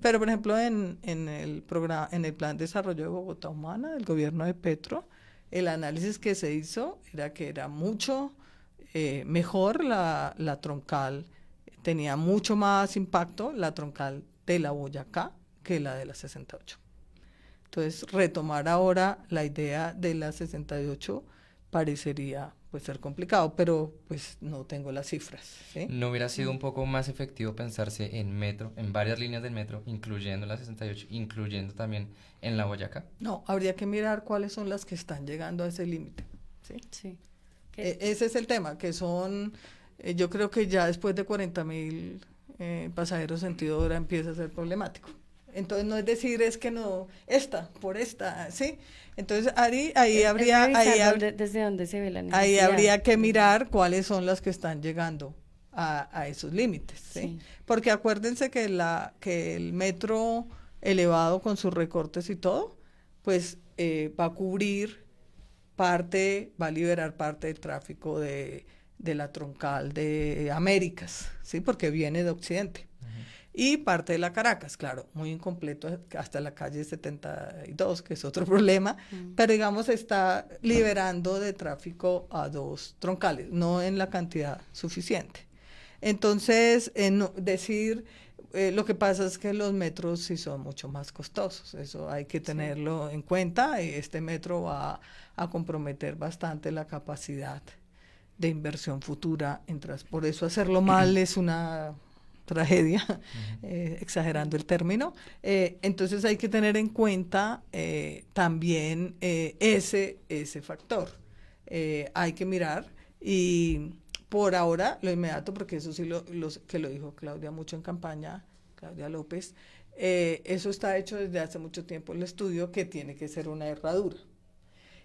pero por ejemplo en el Plan de Desarrollo de Bogotá Humana del gobierno de Petro, el análisis que se hizo era que era mucho mejor la troncal, tenía mucho más impacto la troncal de la Boyacá que la de la 68. Entonces, retomar ahora la idea de la 68 parecería pues ser complicado, pero pues no tengo las cifras, ¿sí? ¿No hubiera sido un poco más efectivo pensarse en metro, en varias líneas del metro, incluyendo la 68, incluyendo también en la Boyacá? No, habría que mirar cuáles son las que están llegando a ese límite, ¿sí? Sí. Ese es el tema, que son, yo creo que ya después de 40.000 pasajeros sentido hora empieza a ser problemático. Entonces no es decir, es que no, por esta, ¿sí? Entonces ahí habría desde donde se ve la necesidad. Ahí habría que mirar cuáles son las que están llegando a esos límites, ¿sí? Sí. Porque acuérdense que el metro elevado con sus recortes y todo, pues va a cubrir parte, va a liberar parte del tráfico de la troncal de Américas, ¿sí? Porque viene de Occidente. Y parte de la Caracas, claro, muy incompleto hasta la calle 72, que es otro problema, pero digamos está liberando de tráfico a 2 troncales, no en la cantidad suficiente. Entonces, lo que pasa es que los metros sí son mucho más costosos, eso hay que tenerlo en cuenta, y este metro va a comprometer bastante la capacidad de inversión futura, por eso hacerlo mal es una tragedia, exagerando el término. Entonces hay que tener en cuenta también ese factor. Hay que mirar, y por ahora lo inmediato, porque eso sí lo dijo Claudia mucho en campaña, Claudia López, eso está hecho desde hace mucho tiempo, el estudio, que tiene que ser una herradura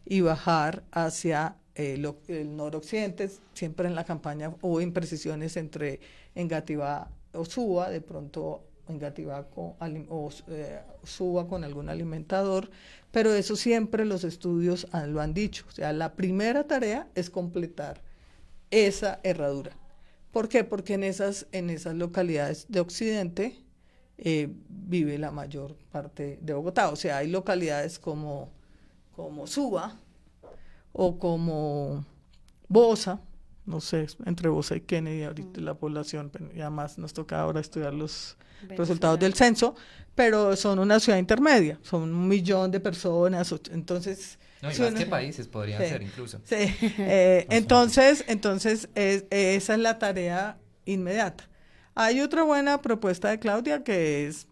y bajar hacia el noroccidente. Siempre en la campaña hubo imprecisiones entre Engativá o Suba, de pronto Engativá Suba con algún alimentador, pero eso siempre los estudios lo han dicho. O sea, la primera tarea es completar esa herradura. ¿Por qué? Porque en esas localidades de Occidente vive la mayor parte de Bogotá. O sea, hay localidades como Suba o como Bosa, no sé, entre Bosa y Kennedy ahorita la población, y además nos toca ahora estudiar los resultados del censo, pero son una ciudad intermedia, son 1 millón de personas, entonces... No, y más que países podrían ser incluso. Sí, entonces esa es la tarea inmediata. Hay otra buena propuesta de Claudia que es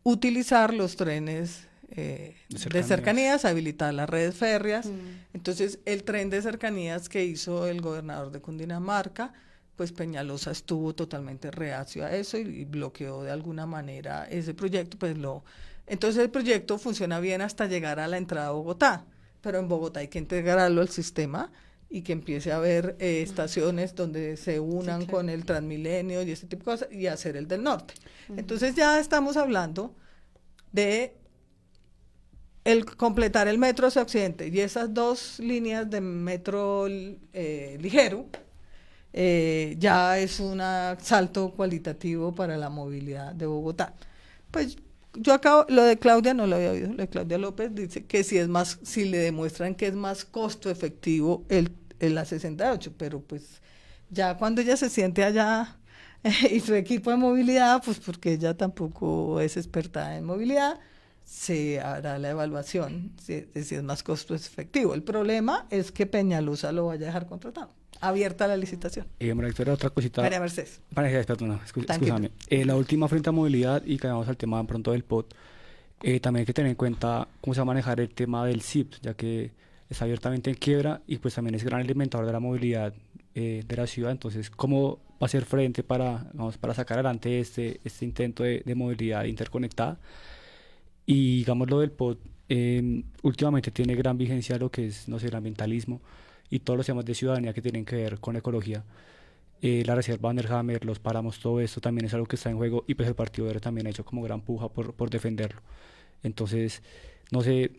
utilizar los trenes de cercanías, habilitar las redes férreas. Entonces el tren de cercanías que hizo el gobernador de Cundinamarca, pues Peñalosa estuvo totalmente reacio a eso y bloqueó de alguna manera ese proyecto. Entonces el proyecto funciona bien hasta llegar a la entrada a Bogotá, pero en Bogotá hay que integrarlo al sistema y que empiece a haber estaciones donde se unan con el Transmilenio y ese tipo de cosas, y hacer el del norte. Entonces ya estamos hablando de completar el metro hacia Occidente, y esas 2 líneas de metro ligero ya es un salto cualitativo para la movilidad de Bogotá. Pues lo de Claudia no lo había oído, lo de Claudia López dice que si le demuestran que es más costo efectivo la 68, pero pues ya cuando ella se siente allá y su equipo de movilidad, pues porque ella tampoco es experta en movilidad, se hará la evaluación de si es más costo efectivo. El problema es que Peñalosa lo vaya a dejar contratado. Abierta la licitación. María Victoria, otra cosita. María Mercedes. Escúchame. La última frente a movilidad, y que vamos al tema pronto del POT, también hay que tener en cuenta cómo se va a manejar el tema del CIP, ya que está abiertamente en quiebra y pues también es gran alimentador de la movilidad de la ciudad. Entonces, ¿cómo va a ser frente para sacar adelante este intento de movilidad interconectada? Y digamos lo del POT, últimamente tiene gran vigencia lo que es, no sé, el ambientalismo y todos los temas de ciudadanía que tienen que ver con ecología. La reserva Vanderhammer, los páramos, todo esto también es algo que está en juego, y pues el Partido Verde también ha hecho como gran puja por defenderlo. Entonces, no sé,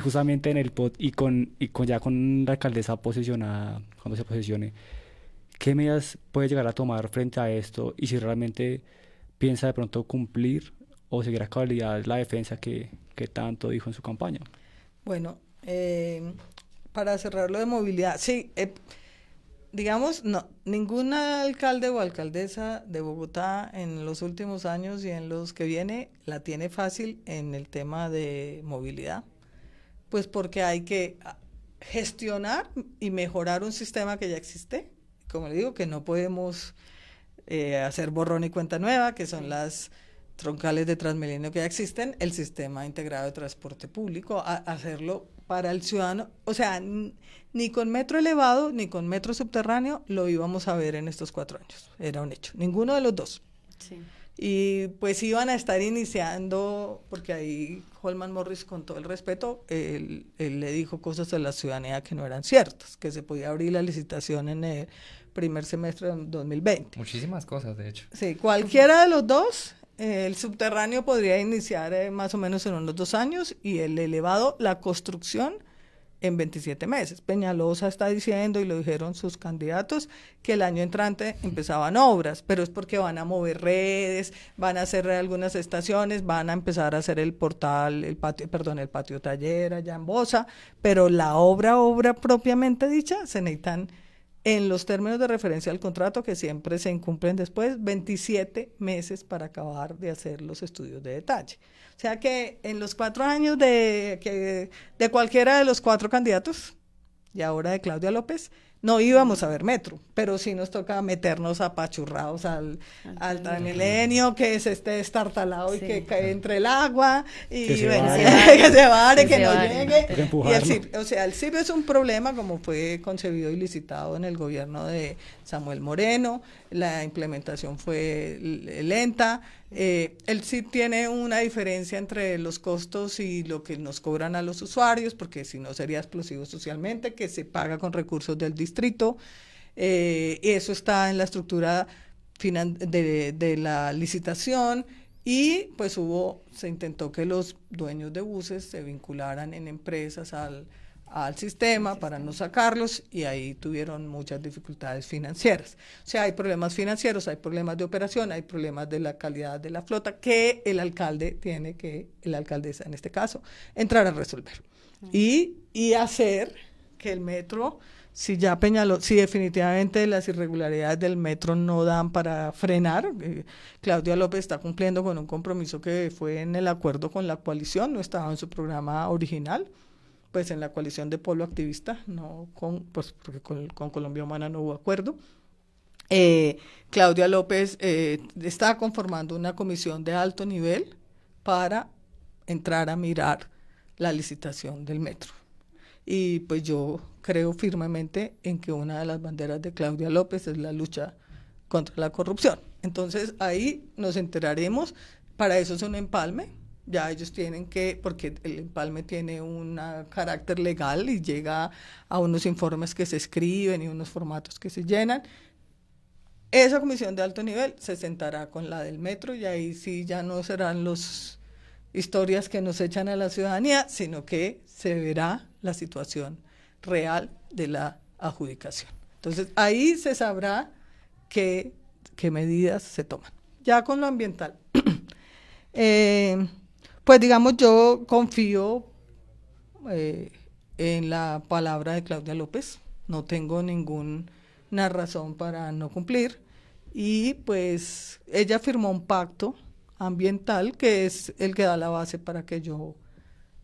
justamente en el POT y con la alcaldesa posesionada, cuando se posesione, ¿qué medidas puede llegar a tomar frente a esto? Y si realmente piensa de pronto cumplir o seguir a cabalidad la defensa que tanto dijo en su campaña. Bueno, para cerrar lo de movilidad, sí, digamos, no, ningún alcalde o alcaldesa de Bogotá en los últimos años y en los que viene la tiene fácil en el tema de movilidad, Pues porque hay que gestionar y mejorar un sistema que ya existe. Como le digo, que no podemos hacer borrón y cuenta nueva, que son las troncales de Transmilenio que ya existen, el sistema integrado de transporte público, hacerlo para el ciudadano. O sea, ni con metro elevado ni con metro subterráneo lo íbamos a ver en estos 4 años. Era un hecho. Ninguno de los dos. Sí. Y pues iban a estar iniciando, porque ahí Holman Morris, con todo el respeto, él le dijo cosas a la ciudadanía que no eran ciertas, que se podía abrir la licitación en el primer semestre de 2020. Muchísimas cosas, de hecho. Sí, cualquiera de los dos, el subterráneo podría iniciar más o menos en unos 2 años y el elevado, la construcción, en 27 meses. Peñalosa está diciendo, y lo dijeron sus candidatos, que el año entrante empezaban obras, pero es porque van a mover redes, van a hacer algunas estaciones, van a empezar a hacer el portal, el patio taller allá en Bosa, pero la obra propiamente dicha, se necesitan, en los términos de referencia al contrato, que siempre se incumplen después, 27 meses para acabar de hacer los estudios de detalle. O sea que en los 4 años de cualquiera de los 4 candidatos, y ahora de Claudia López, no íbamos a ver metro, pero sí nos toca meternos apachurrados al Transmilenio, que se esté estartalado y que cae entre el agua, y que se vare, que no llegue. Y el CIP, o sea, el CIP es un problema, como fue concebido y licitado en el gobierno de Samuel Moreno, la implementación fue lenta. El CIP tiene una diferencia entre los costos y lo que nos cobran a los usuarios, porque si no sería explosivo socialmente, que se paga con recursos del distrito. Eso está en la estructura de la licitación, y pues se intentó que los dueños de buses se vincularan en empresas al sistema para no sacarlos, y ahí tuvieron muchas dificultades financieras. O sea, hay problemas financieros, hay problemas de operación, hay problemas de la calidad de la flota que el alcalde tiene que, la alcaldesa en este caso, entrar a resolver. Y hacer que el metro, si definitivamente las irregularidades del metro no dan para frenar, Claudia López está cumpliendo con un compromiso que fue en el acuerdo con la coalición, no estaba en su programa original, pues en la coalición de Polo Activista, porque con Colombia Humana no hubo acuerdo. Claudia López está conformando una comisión de alto nivel para entrar a mirar la licitación del metro. Y pues yo creo firmemente en que una de las banderas de Claudia López es la lucha contra la corrupción. Entonces ahí nos enteraremos, para eso es un empalme. Ya ellos tienen que, porque el empalme tiene un carácter legal y llega a unos informes que se escriben y unos formatos que se llenan. Esa comisión de alto nivel se sentará con la del metro, y ahí sí ya no serán las historias que nos echan a la ciudadanía, sino que se verá la situación real de la adjudicación. Entonces ahí se sabrá qué medidas se toman. Ya con lo ambiental. Pues digamos, yo confío en la palabra de Claudia López, no tengo ninguna razón para no cumplir, y pues ella firmó un pacto ambiental que es el que da la base para que yo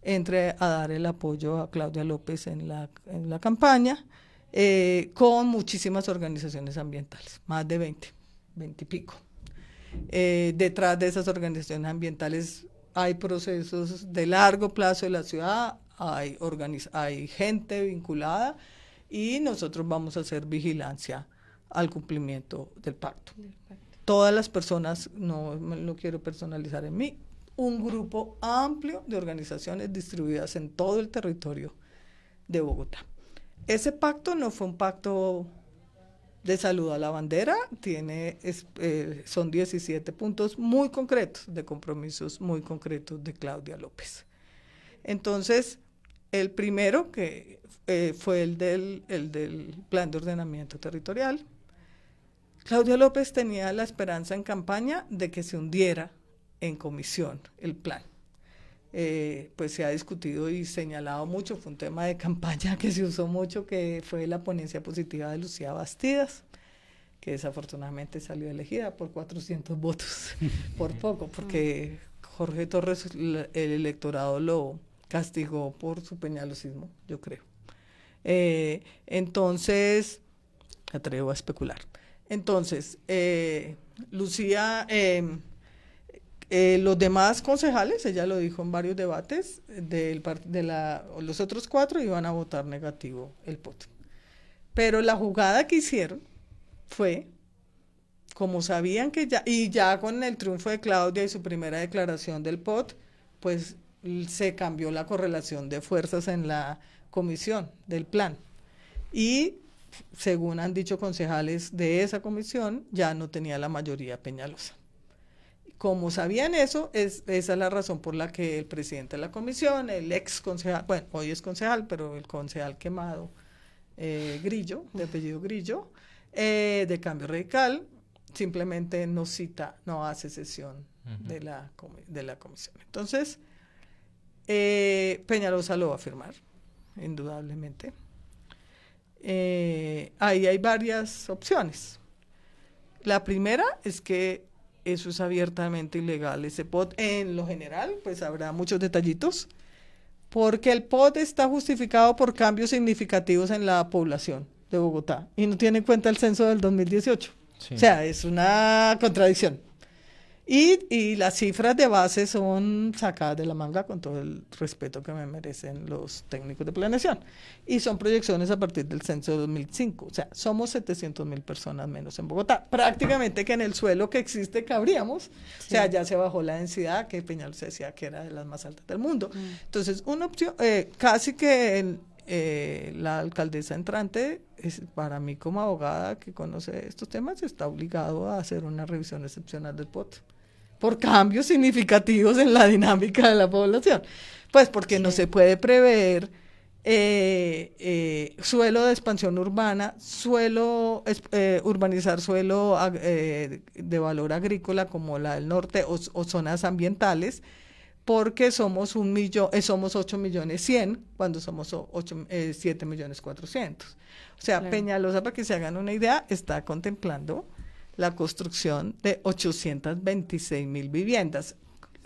entre a dar el apoyo a Claudia López en la campaña, con muchísimas organizaciones ambientales, más de 20 y pico. Detrás de esas organizaciones ambientales hay procesos de largo plazo de la ciudad, hay gente vinculada, y nosotros vamos a hacer vigilancia al cumplimiento del pacto. Todas las personas, no lo quiero personalizar en mí, un grupo amplio de organizaciones distribuidas en todo el territorio de Bogotá. Ese pacto no fue un pacto de salud a la bandera, son 17 puntos muy concretos, de compromisos muy concretos de Claudia López. Entonces, el primero que fue el del plan de ordenamiento territorial. Claudia López tenía la esperanza en campaña de que se hundiera en comisión el plan. Pues se ha discutido y señalado mucho, fue un tema de campaña que se usó mucho, que fue la ponencia positiva de Lucía Bastidas, que desafortunadamente salió elegida por 400 votos, por poco, porque Jorge Torres, el electorado lo castigó por su peñalosismo, yo creo. Entonces, me atrevo a especular. Entonces, Lucía, los demás concejales, ella lo dijo en varios debates, los otros 4 iban a votar negativo el POT. Pero la jugada que hicieron fue, como sabían que ya con el triunfo de Claudia y su primera declaración del POT, pues se cambió la correlación de fuerzas en la comisión del plan. Y según han dicho concejales de esa comisión, ya no tenía la mayoría Peñalosa. Como sabían eso, esa es la razón por la que el presidente de la comisión, el ex concejal, bueno, hoy es concejal, pero el concejal quemado, Grillo, de apellido Grillo, de Cambio Radical, simplemente no hace sesión de la comisión. Entonces, Peñalosa lo va a firmar, indudablemente. Ahí hay varias opciones. La primera es que eso es abiertamente ilegal, ese POT. En lo general, pues habrá muchos detallitos, porque el POT está justificado por cambios significativos en la población de Bogotá y no tiene en cuenta el censo del 2018. Sí. O sea, es una contradicción. Y las cifras de base son sacadas de la manga, con todo el respeto que me merecen los técnicos de planeación. Y son proyecciones a partir del censo de 2005. O sea, somos 700.000 personas menos en Bogotá. Prácticamente que en el suelo que existe cabríamos. Sí. O sea, ya se bajó la densidad, que Peñalosa decía que era de las más altas del mundo. Entonces, una opción, casi que la alcaldesa entrante, para mí como abogada que conoce estos temas, está obligado a hacer una revisión excepcional del POT por cambios significativos en la dinámica de la población. Pues porque no se puede prever suelo de expansión urbana, urbanizar suelo de valor agrícola como la del norte o zonas ambientales, porque somos 8.100.000 cuando somos 7.400.000. O sea, claro. Peñalosa, para que se hagan una idea, está contemplando la construcción de 826.000 viviendas.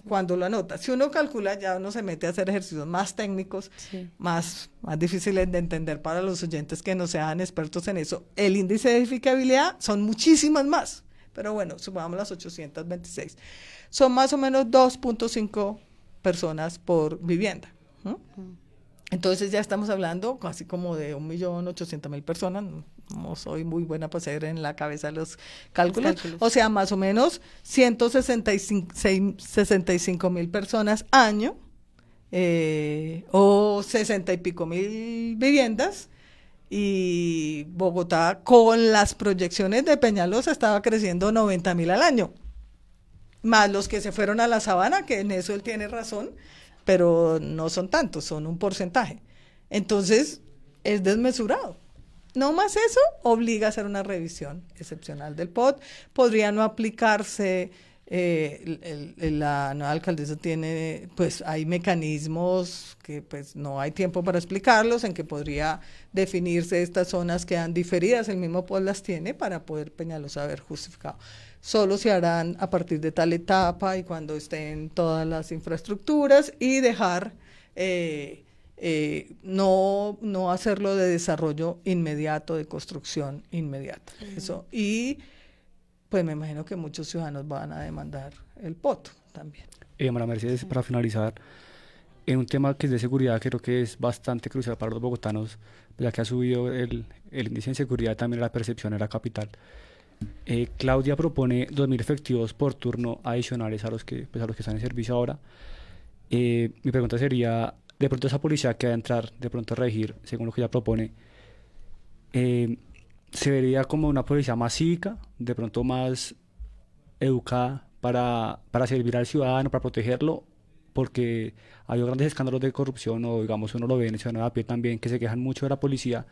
Cuando lo anota, si uno calcula, ya uno se mete a hacer ejercicios más técnicos, sí, más difíciles de entender para los oyentes que no sean expertos en eso. El índice de edificabilidad son muchísimas más, pero bueno, sumamos las 826. Son más o menos 2.5 personas por vivienda. Entonces ya estamos hablando casi como de 1.800.000 personas. No soy muy buena para hacer en la cabeza los cálculos. O sea, más o menos 165.000 personas año, o 60 y pico mil viviendas. Y Bogotá, con las proyecciones de Peñalosa, estaba creciendo 90.000 al año. Más los que se fueron a la sabana, que en eso él tiene razón, pero no son tantos, son un porcentaje. Entonces, es desmesurado. No más eso, obliga a hacer una revisión excepcional del POT. Podría no aplicarse, la nueva alcaldesa tiene, pues hay mecanismos que pues no hay tiempo para explicarlos, en que podría definirse estas zonas que han diferidas, el mismo POT las tiene para poder Peñalosa haber justificado. Solo se harán a partir de tal etapa y cuando estén todas las infraestructuras, y dejar no hacerlo de desarrollo inmediato, de construcción inmediata. Eso. Y pues me imagino que muchos ciudadanos van a demandar el POT también. María Mercedes, para finalizar, en un tema que es de seguridad, creo que es bastante crucial para los bogotanos, ya que ha subido el índice de inseguridad, también la percepción en la capital. Claudia propone 2.000 efectivos por turno adicionales a los que están en servicio ahora. Mi pregunta sería, de pronto esa policía que va a entrar, de pronto a regir, según lo que ella propone, ¿se vería como una policía más cívica, de pronto más educada para servir al ciudadano, para protegerlo? Porque ha habido grandes escándalos de corrupción, o digamos uno lo ve en el ciudadano a pie también, que se quejan mucho de la policía,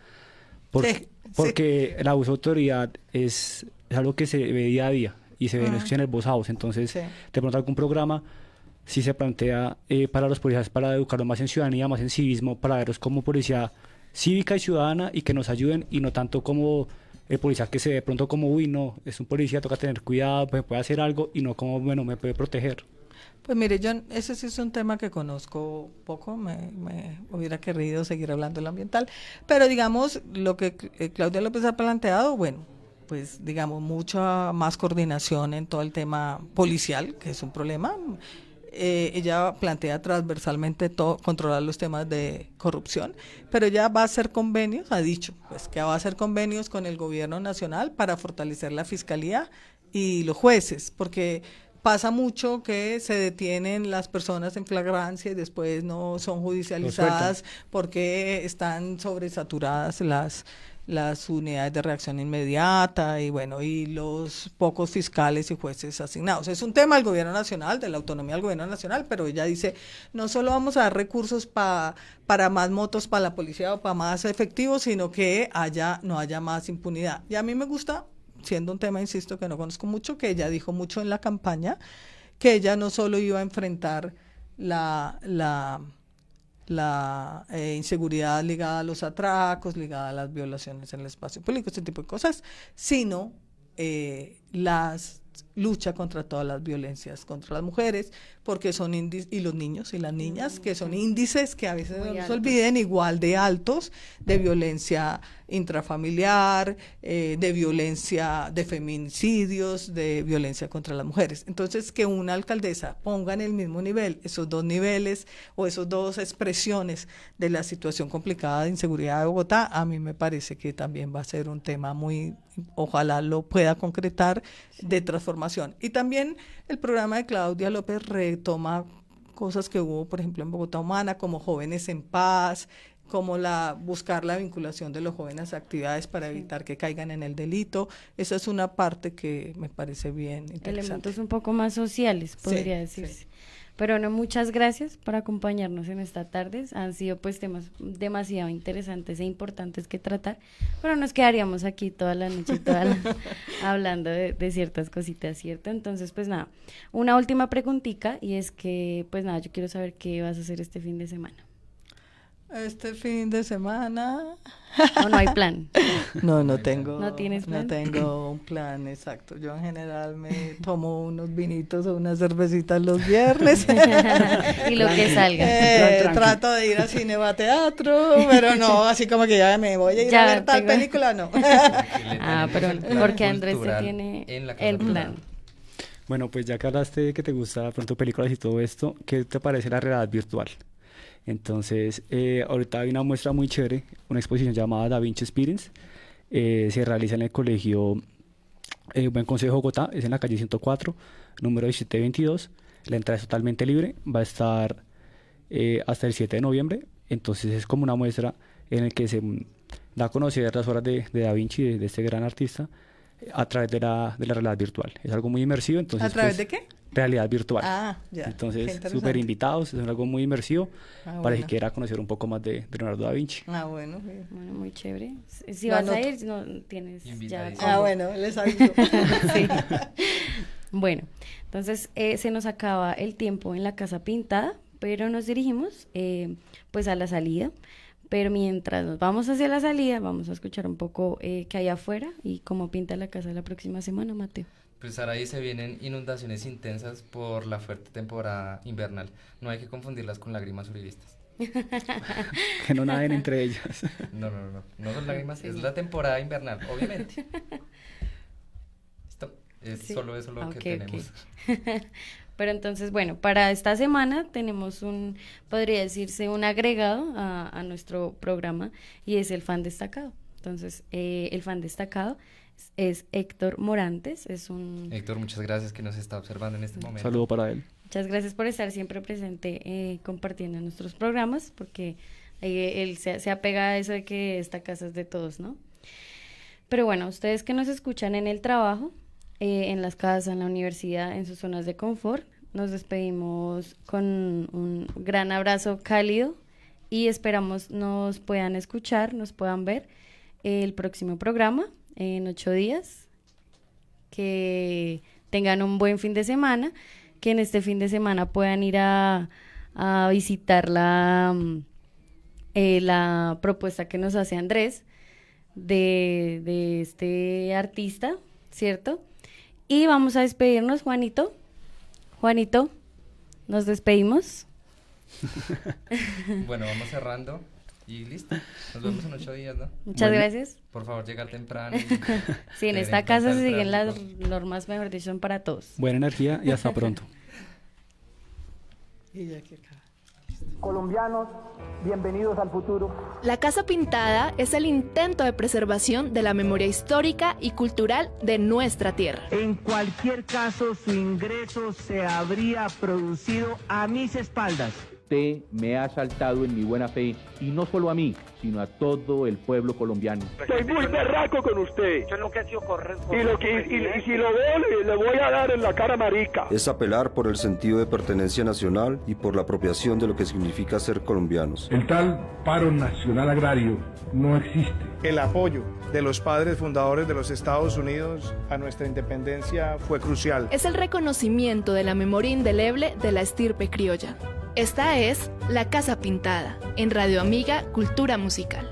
porque el abuso de autoridad es algo que se ve día a día y se ve en el Voz House. Entonces, de pronto algún programa si se plantea para los policías, para educarlos más en ciudadanía, más en civismo, para verlos como policía cívica y ciudadana, y que nos ayuden, y no tanto como el policía que se ve de pronto como, uy, no, es un policía, toca tener cuidado, pues puede hacer algo, y no como, bueno, me puede proteger. Pues mire, yo ese sí es un tema que conozco poco, me hubiera querido seguir hablando del ambiental, pero digamos, lo que Claudia López ha planteado, bueno, pues digamos, mucha más coordinación en todo el tema policial, que es un problema. Ella plantea transversalmente controlar los temas de corrupción, pero ella va a hacer convenios, ha dicho, pues que va a hacer convenios con el gobierno nacional para fortalecer la fiscalía y los jueces, porque pasa mucho que se detienen las personas en flagrancia y después no son judicializadas porque están sobresaturadas las unidades de reacción inmediata y bueno, y los pocos fiscales y jueces asignados. Es un tema del gobierno nacional, de la autonomía del gobierno nacional, pero ella dice, no solo vamos a dar recursos para más motos para la policía o para más efectivos, sino que no haya más impunidad. Y a mí me gusta, siendo un tema, insisto, que no conozco mucho, que ella dijo mucho en la campaña, que ella no solo iba a enfrentar la inseguridad ligada a los atracos, ligada a las violaciones en el espacio público, este tipo de cosas, sino las lucha contra todas las violencias contra las mujeres, porque son y los niños y las niñas, que son índices que a veces no se olviden, igual de altos, de violencia intrafamiliar, de violencia, de feminicidios, de violencia contra las mujeres. Entonces, que una alcaldesa ponga en el mismo nivel esos dos niveles o esas dos expresiones de la situación complicada de inseguridad de Bogotá, a mí me parece que también va a ser un tema muy, ojalá lo pueda concretar, de transformación. Y también el programa de Claudia López retoma cosas que hubo, por ejemplo, en Bogotá Humana, como Jóvenes en Paz, como buscar la vinculación de los jóvenes a actividades para evitar que caigan en el delito. Esa es una parte que me parece bien interesante. Elementos un poco más sociales, podría decirse. Sí. Pero no, muchas gracias por acompañarnos en esta tarde. Han sido pues temas demasiado interesantes e importantes que tratar, pero nos quedaríamos aquí toda la noche hablando de ciertas cositas, ¿cierto? Entonces, pues nada, una última preguntita, y es que, pues nada, yo quiero saber qué vas a hacer este fin de semana. Este fin de semana... ¿O no hay plan? No tengo. ¿No tienes plan? No tengo un plan exacto. Yo en general me tomo unos vinitos o unas cervecitas los viernes. Y lo que salga. Trato de ir a cine o a teatro, pero no, así como que ya me voy a ir a ver tal película, no. Pero porque Andrés se tiene el plan. Bueno, pues ya que hablaste de que te gusta pronto películas y todo esto, ¿qué te parece la realidad virtual? Entonces, ahorita hay una muestra muy chévere, una exposición llamada Da Vinci Experience, se realiza en el colegio Buen Consejo de Bogotá, es en la calle 104, número 1722, la entrada es totalmente libre, va a estar hasta el 7 de noviembre, entonces es como una muestra en la que se da a conocer las obras de Da Vinci, de este gran artista, a través de la realidad virtual. Es algo muy inmersivo. Entonces, ¿a través de qué? Realidad virtual. Ya. Entonces, súper invitados, es algo muy inmersivo para que quiera conocer un poco más de Leonardo da Vinci. Bueno, muy chévere. Si vas a ir, no tienes ya. Bueno, les aviso. Sí. Bueno, entonces se nos acaba el tiempo en la Casa Pintada, pero nos dirigimos pues a la salida. Pero mientras nos vamos hacia la salida, vamos a escuchar un poco qué hay afuera y cómo pinta la casa la próxima semana, Mateo. Pues ahora ahí se vienen inundaciones intensas por la fuerte temporada invernal. No hay que confundirlas con lágrimas uribistas. Que no naden entre ellas. No son lágrimas, es la temporada invernal, obviamente. Esto es solo eso lo que tenemos. Pero entonces, bueno, para esta semana tenemos podría decirse un agregado a nuestro programa, y es el fan destacado. Entonces, el fan destacado es Héctor Morantes, Héctor, muchas gracias, que nos está observando en este momento. Saludo para él. Muchas gracias por estar siempre presente compartiendo nuestros programas, porque él se apega a eso de que esta casa es de todos, ¿no? Pero bueno, ustedes que nos escuchan en el trabajo, en las casas, en la universidad, en sus zonas de confort, nos despedimos con un gran abrazo cálido y esperamos nos puedan escuchar, nos puedan ver el próximo programa en 8 días. Que tengan un buen fin de semana, que en este fin de semana puedan ir a visitar la propuesta que nos hace Andrés de este artista, ¿cierto? Y vamos a despedirnos, Juanito, Nos despedimos. Bueno, vamos cerrando y listo. Nos vemos en 8 días, ¿no? Muchas gracias. Por favor, llegar temprano. Sí, en esta casa se siguen las normas, mejor dicho, son para todos. Buena energía y hasta pronto. Y ya que acá. Colombianos, bienvenidos al futuro. La Casa Pintada es el intento de preservación de la memoria histórica y cultural de nuestra tierra. En cualquier caso, su ingreso se habría producido a mis espaldas. Usted me ha asaltado en mi buena fe, y no solo a mí, sino a todo el pueblo colombiano. Estoy muy berraco con usted. Yo nunca he sido correcto. Y si lo veo, le voy a dar en la cara marica. Es apelar por el sentido de pertenencia nacional y por la apropiación de lo que significa ser colombianos. El tal paro nacional agrario no existe. El apoyo de los padres fundadores de los Estados Unidos a nuestra independencia fue crucial. Es el reconocimiento de la memoria indeleble de la estirpe criolla. Esta es La Casa Pintada, en Radio Amiga Cultura Musical.